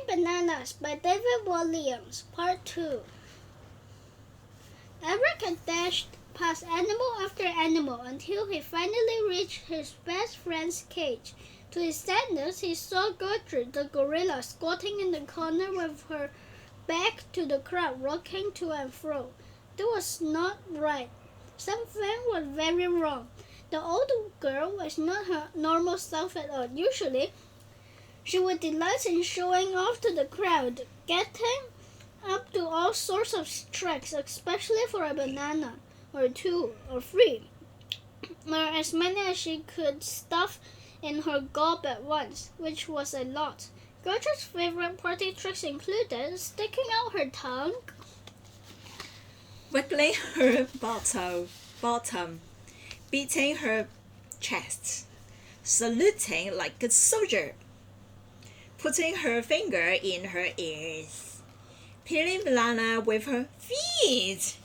Bananas by David Walliams, Part 2. Eric had dashed past animal after animal until he finally reached his best friend's cage. To his sadness, he saw Gertrude the gorilla squatting in the corner with her back to the crowd, rocking to and fro. That was not right. Something was very wrong. The old girl was not her normal self at all. Usually, she would delight in showing off to the crowd, getting up to all sorts of tricks, especially for a banana, or two, or three, or as many as she could stuff in her gob at once, which was a lot. Gertrude's favorite party tricks included sticking out her tongue, wiggling her bottom, beating her chest, saluting like a soldier, putting her finger in her ears, peeling banana with her feet,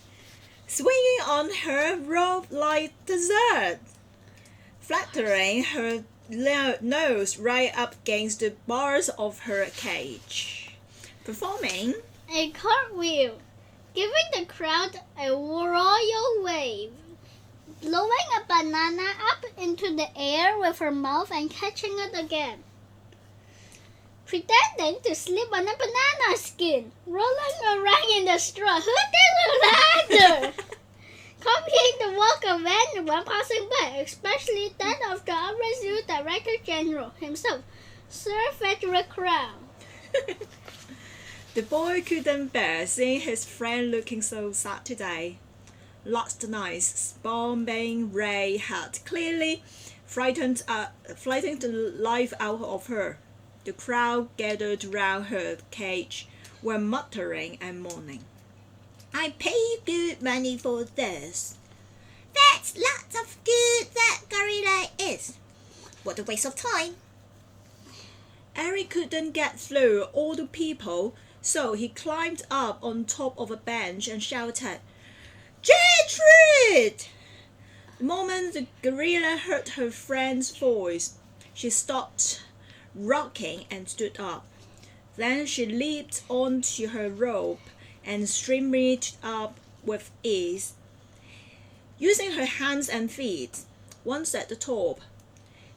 swinging on her rope like dessert, flattering her nose right up against the bars of her cage, performing a cartwheel, giving the crowd a royal wave, blowing a banana up into the air with her mouth and catching it again, pretending to sleep on a banana skin, rolling around in the straw, hooting with laughter, copying the walk of anyone passing by, especially that of the RSU Director General himself, Sir Frederick Crown. The boy couldn't bear seeing his friend looking so sad today. Last night's bombing ray had clearly frightened the life out of her. The crowd gathered round her cage were muttering and mourning. I pay good money for this. That's lots of good, that gorilla is. What a waste of time. Eric couldn't get through all the people, so he climbed up on top of a bench and shouted, "Gertrude!" The moment the gorilla heard her friend's voice, she stopped rocking and stood up. Then she leaped onto her rope and streamed up with ease, using her hands and feet. Once at the top,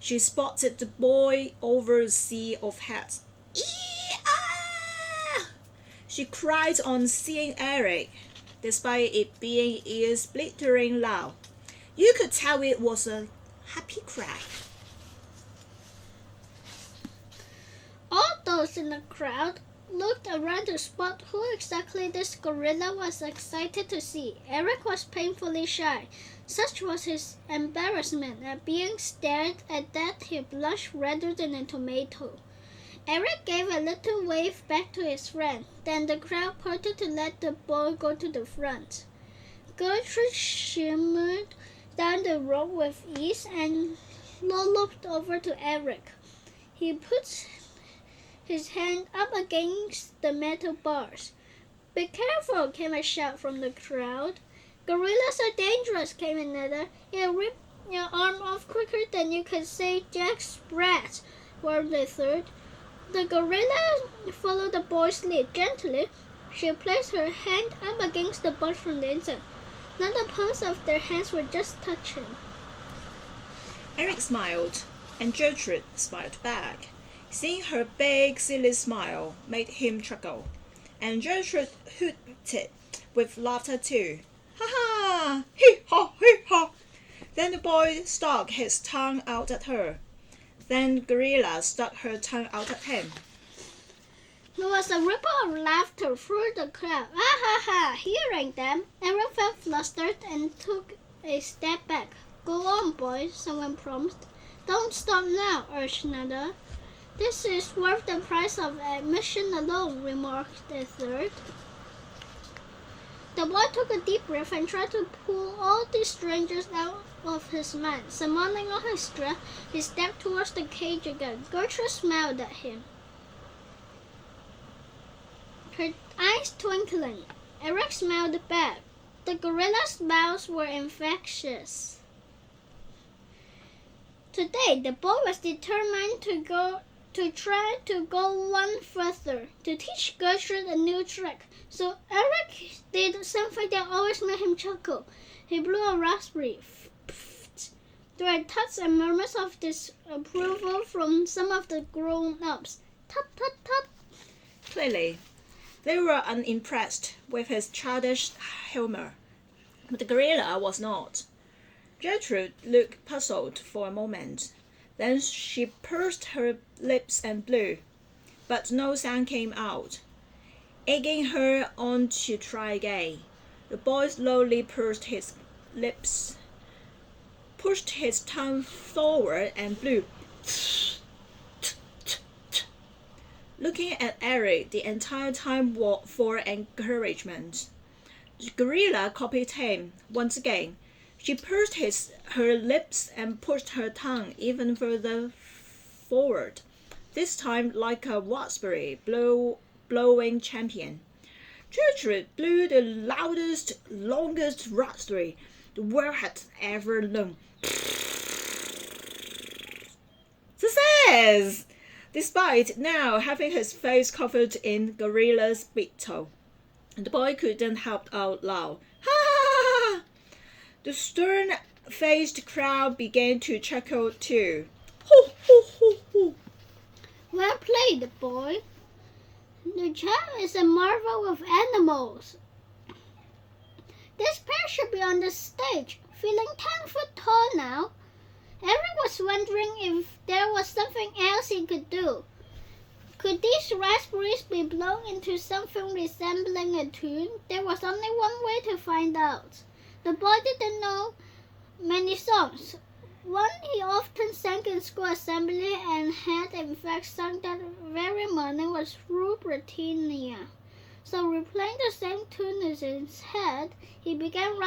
she spotted the boy over a sea of heads. "Ee-ah!" she cried on seeing Eric, despite it being ear-splitteringly loud. You could tell it was a happy cry. All those in the crowd looked around to spot who exactly this gorilla was excited to see. Eric was painfully shy. Such was his embarrassment at being stared at that he blushed redder than a tomato. Eric gave a little wave back to his friend. Then the crowd parted to let the boy go to the front. Gertrude shimmered down the rope with ease and lolloped over to Eric. He put his hand up against the metal bars. "Be careful," came a shout from the crowd. "Gorillas are dangerous," came another. "It'll rip your arm off quicker than you could say Jack's brat," warned a third. The gorilla followed the boy's lead. Gently, she placed her hand up against the bars from the inside. Not the palms of their hands were just touching. Eric smiled, and Gertrude smiled back. Seeing her big, silly smile made him chuckle, and Gertrude hooted with laughter too. "Ha ha! Hee ha! Hee ha!" Then the boy stuck his tongue out at her. Then Gorilla stuck her tongue out at him. There was a ripple of laughter through the crowd. "Ah ha ha!" Hearing them, Eric felt flustered and took a step back. "Go on, boys," someone prompted. "Don't stop now," urged another. "This is worth the price of admission alone," remarked a third. The boy took a deep breath and tried to pull all these strangers out of his mind. Summoning all his strength, he stepped towards the cage again. Gertrude smiled at him, her eyes twinkling. Eric smiled back. The gorilla's smiles were infectious. Today, the boy was determined to go to try to go one further, to teach Gertrude a new trick. So Eric did something that always made him chuckle. He blew a raspberry. There were tuts and murmurs of disapproval from some of the grown-ups. Tut, tut, tut. Clearly, they were unimpressed with his childish humor, but the gorilla was not. Gertrude looked puzzled for a moment. Then she pursed her lips and blew, but no sound came out. Egging her on to try again, the boy slowly pursed his lips, pushed his tongue forward and blew. Looking at Eric the entire time for encouragement. The gorilla copied him once again. She pursed her lips and pushed her tongue even further forward, this time like a raspberry blowing champion. Gertrude blew the loudest, longest raspberry the world had ever known. Success! Despite now having his face covered in gorilla spittle, the boy couldn't help out loud. Ha ha ha! The stern-faced crowd began to chuckle too. Hoo, hoo, hoo, hoo. Well played, boy. The child is a marvel with animals. This pair should be on the stage, feeling 10 foot tall now. Eric was wondering if there was something else he could do. Could these raspberries be blown into something resembling a tune? There was only one way to find out. The boy didn't know many songs. One he often sang in school assembly and had in fact sung that very morning was Through Britannia. So replaying the same tune in his head, he began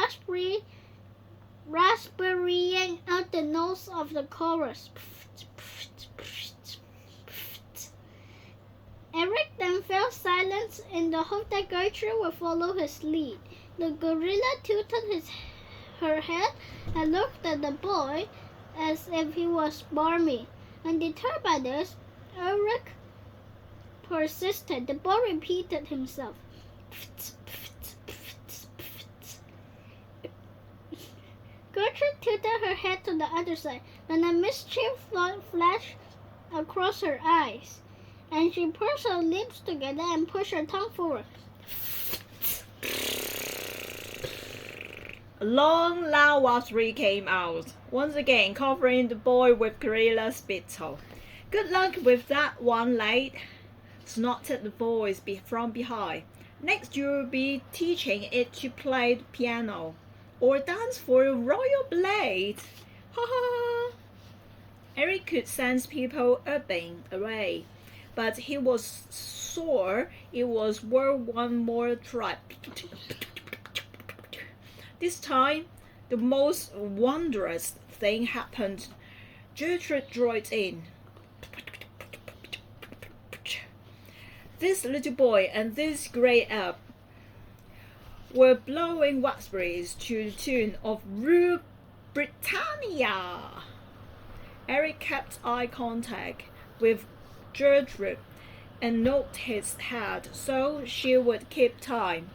raspberrying out the notes of the chorus. Eric then fell silent in the hope that Gertrude would follow his lead. The gorilla tilted her head and looked at the boy as if he was balmy. Undeterred by this, Eric persisted. The boy repeated himself. Gertrude tilted her head to the other side. Then a mischief flashed across her eyes, and she pursed her lips together and pushed her tongue forward. A long, loud raspberry came out, once again covering the boy with gorilla spittle. Good luck with that one, lad, snorted the voice from behind. Next you'll be teaching it to play the piano, or dance for a royal blade. Ha ha! Eric could sense people urbing away, but he was sure it was worth one more try. This time, the most wondrous thing happened. Gertrude joined in. This little boy and this great elf were blowing raspberries to the tune of Rule Britannia. Eric kept eye contact with Gertrude and nodded his head so she would keep time.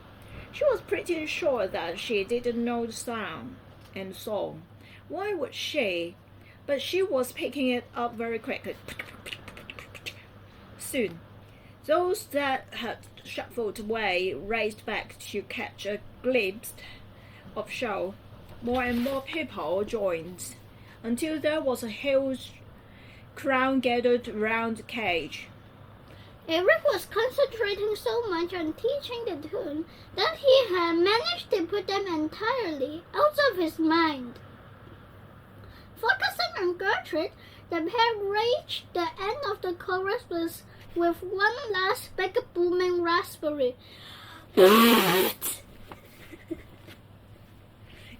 She was pretty sure that she didn't know the sound and song. Why would she? But she was picking it up very quickly. Soon, those that had shuffled away raced back to catch a glimpse of show. More and more people joined, until there was a huge crowd gathered around the cage. Eric was concentrating so much on teaching the tune that he had managed to put them entirely out of his mind. Focusing on Gertrude, the pair reached the end of the chorus with one last big booming raspberry.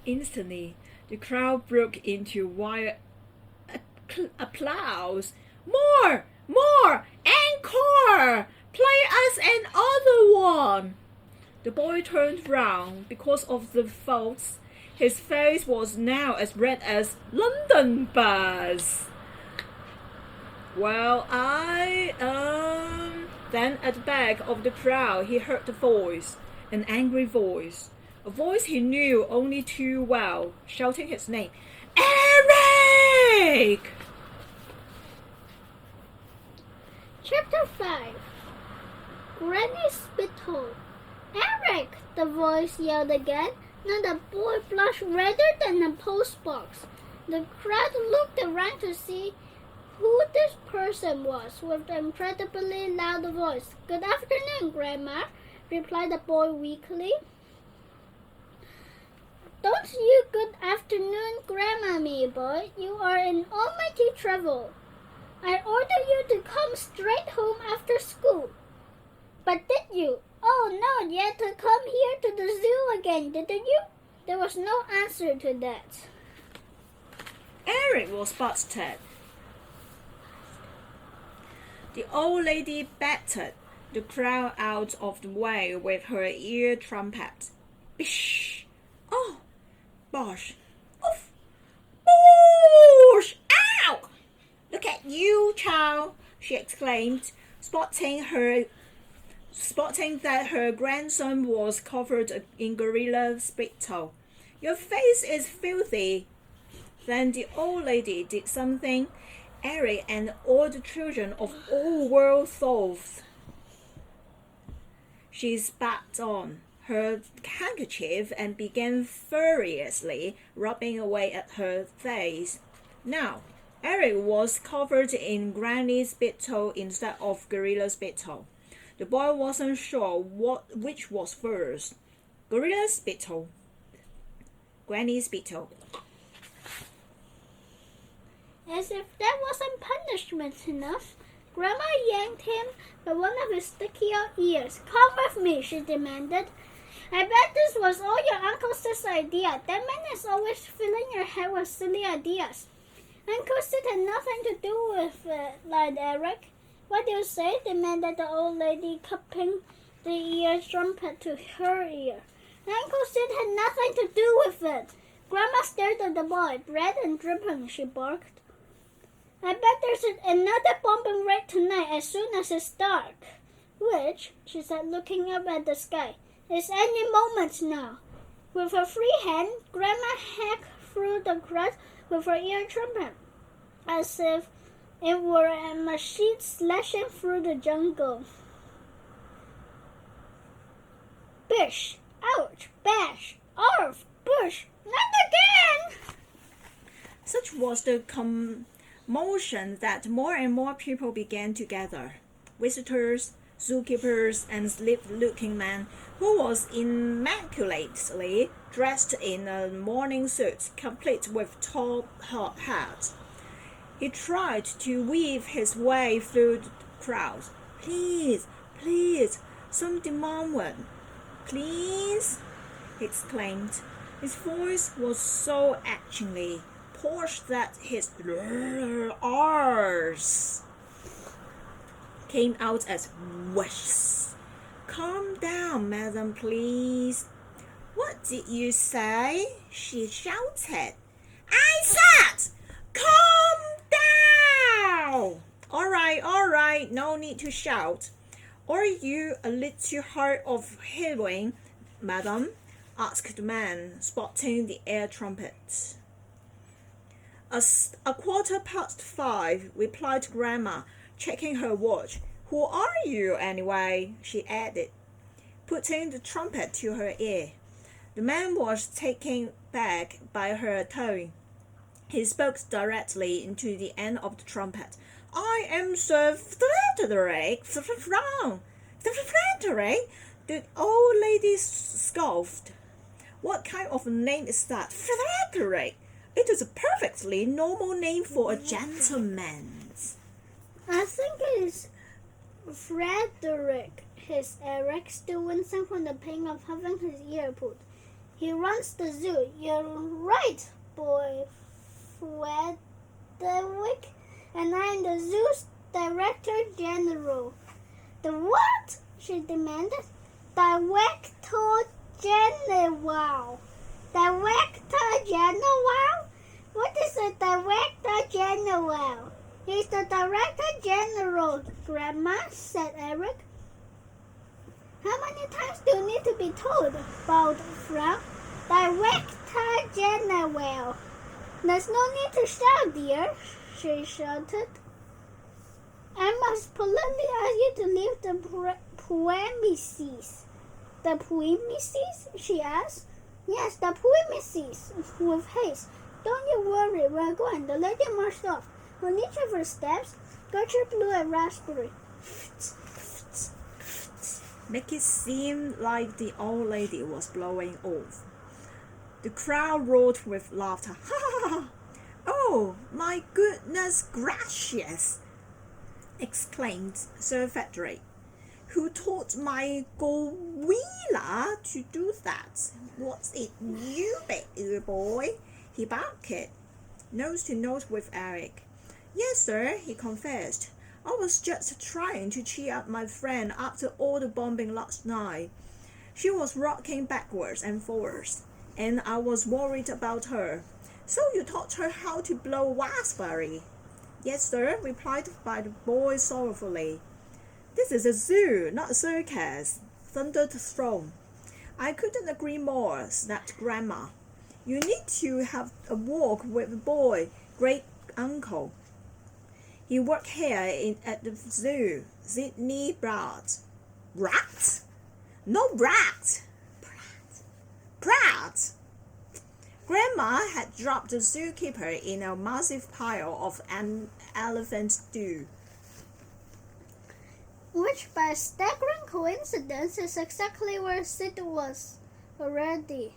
Instantly, the crowd broke into wild applause. More! More! Encore! Play us another one! The boy turned round. Because of the folks, his face was now as red as London buzz. Well, Then at the back of the crowd he heard a voice, an angry voice, a voice he knew only too well, shouting his name. Eric! Chapter 5. Granny's Spittle. Eric! The voice yelled again. Now the boy blushed redder than a postbox. The crowd looked around to see who this person was with the incredibly loud voice. Good afternoon, Grandma, replied the boy weakly. Don't you good afternoon, Grandma me, boy. You are in almighty trouble. I ordered you to come straight home after school. But did you? Oh, no, you had to come here to the zoo again, didn't you? There was no answer to that. Eric was busted. The old lady battered the crowd out of the way with her ear trumpet. Bish! Oh! Bosh! Oof! Boosh! Ow! Look at you, child! She exclaimed, spotting that her grandson was covered in gorilla spittle. Your face is filthy. Then the old lady did something Eric and all the children of all worlds thought. She spat on her handkerchief and began furiously rubbing away at her face. Now, Eric was covered in Granny spittle instead of gorilla spittle. The boy wasn't sure which was first. Gorilla spittle. Granny spittle. As if that wasn't punishment enough, Grandma yanked him by one of his sticky old ears. Come with me, she demanded. I bet this was all your Uncle Sid's idea. That man is always filling your head with silly ideas. Uncle Sid had nothing to do with it, lied Eric. What do you say? Demanded the old lady, cupping the ear trumpet to her ear. Uncle Sid had nothing to do with it. Grandma stared at the boy, red and dripping, she barked. I bet there's another bombing raid tonight as soon as it's dark. Which, she said, looking up at the sky, is any moment now. With her free hand, Grandma hacked through the crowd with her ear trumpet, as if it were a machine slashing through the jungle. Bish! Ouch! Bash! Arf! Bush! Not again! Such was the commotion that more and more people began to gather. Visitors, zookeepers, and sleep-looking man who was immaculately dressed in a morning suit, complete with top hat. He tried to weave his way through the crowd. Please, please, some demand. Please, he exclaimed. His voice was so actually posh that his R's came out as whooshs. Calm down, madam, please. What did you say? She shouted. I said, calm down. All right, no need to shout. Are you a little hard of hearing, madam? Asked the man, spotting the air trumpet. A 5:15, replied Grandma, checking her watch. Who are you, anyway? She added, putting the trumpet to her ear. The man was taken back by her tone. He spoke directly into the end of the trumpet. I am Sir Frederick. Frederick? The old lady scoffed. What kind of name is that? Frederick. It is a perfectly normal name for a gentleman. I think it's Frederick, hissed Eric, still wincing from the pain of having his ear pulled. He runs the zoo. You're right, boy Frederick. And I'm the zoo's director general. The what? She demanded. Director general. Director general? What is a director general? He's the Director General, Grandma, said Eric. How many times do you need to be told? Bowed Frank. Director General. There's no need to shout, dear, she shouted. I must politely ask you to leave the premises. The premises? She asked. Yes, the premises, with haste. Don't you worry, we're going. The lady marched off. On each of her steps, Gertrude blew a raspberry. Make it seem like the old lady was blowing off. The crowd roared with laughter. Ha ha ha! Oh, my goodness gracious! Exclaimed Sir Frederick. Who taught my gorilla to do that? Was it you, baby boy? He barked, nose to nose with Eric. Yes, sir, he confessed. I was just trying to cheer up my friend after all the bombing last night. She was rocking backwards and forwards, and I was worried about her. So you taught her how to blow raspberry? Yes, sir, replied the boy sorrowfully. This is a zoo, not a circus, thundered Thorne. I couldn't agree more, snapped Grandma. You need to have a walk with the boy, great uncle. He worked here at the zoo. Sydney Brat. Brat? No brat. Brat. Grandma had dropped the zookeeper in a massive pile of an elephant stew. Which, by a staggering coincidence, is exactly where Sid was already.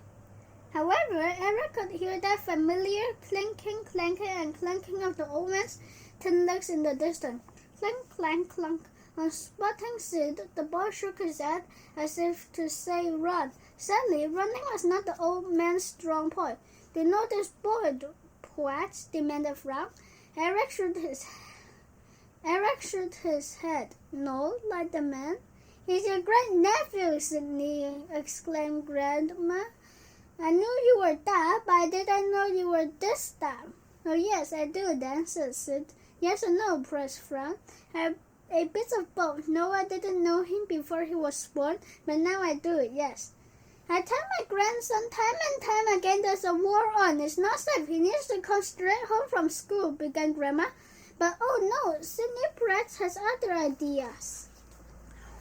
However, Eric could hear that familiar clinking, clanking, and clanking of the old man's tin legs in the distance. Clink, clank, clunk. On spotting Sid, the boy shook his head as if to say run. Sadly, running was not the old man's strong point. Do you know this boy, Pratt? Demanded Frank. Eric shook his head. No, like the man. He's your great-nephew, Sydney, exclaimed Grandma. I knew you were that, but I didn't know you were this that. Oh, yes, I do then, said Sid. Yes or no, pressed Frank. A bit of both. No, I didn't know him before he was born, but now I do, yes. I tell my grandson time and time again there's a war on. It's not safe. He needs to come straight home from school, began Grandma. But oh no, Sydney Pratt has other ideas.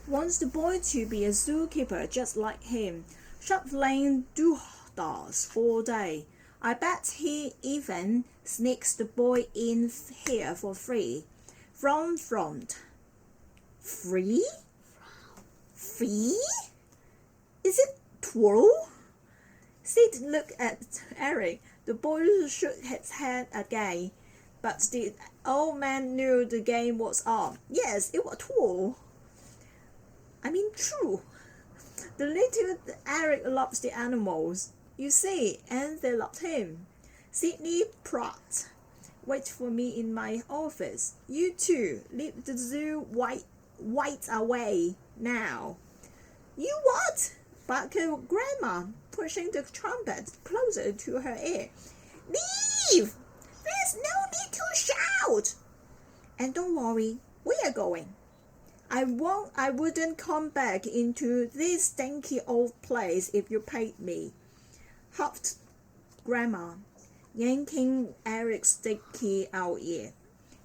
Wants the boy to be a zookeeper just like him, shuffling doodles all day. I bet he even sneaks the boy in here for free. From front. Free? Free? Is it true? Sid looked at Eric. The boy shook his head again. But the old man knew the game was on. Yes, it was true. I mean true. The little Eric loves the animals, you see, and they loved him. Sydney Pratt, wait for me in my office. You too, leave the zoo right away now. You what? Barked Grandma, pushing the trumpet closer to her ear. Leave! There's no need to shout. And don't worry, we are going. I wouldn't come back into this stinky old place if you paid me, huffed Grandma, yanking Eric's sticky out ear.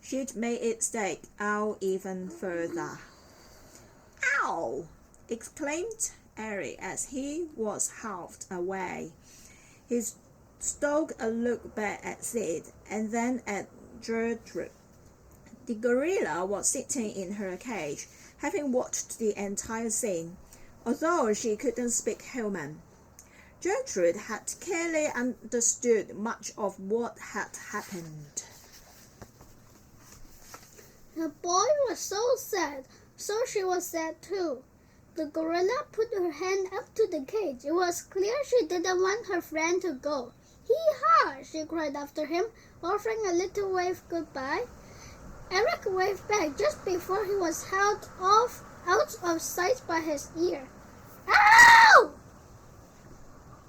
She'd made it stick out even further. Ow! Exclaimed Eric as he was huffed away. He stole a look back at Sid and then at Gertrude. The gorilla was sitting in her cage, having watched the entire scene, although she couldn't speak human. Gertrude had clearly understood much of what had happened. The boy was so sad, so she was sad too. The gorilla put her hand up to the cage. It was clear she didn't want her friend to go. Hee-haw! She cried after him, offering a little wave goodbye. Eric waved back just before he was held out of sight by his ear. Ow!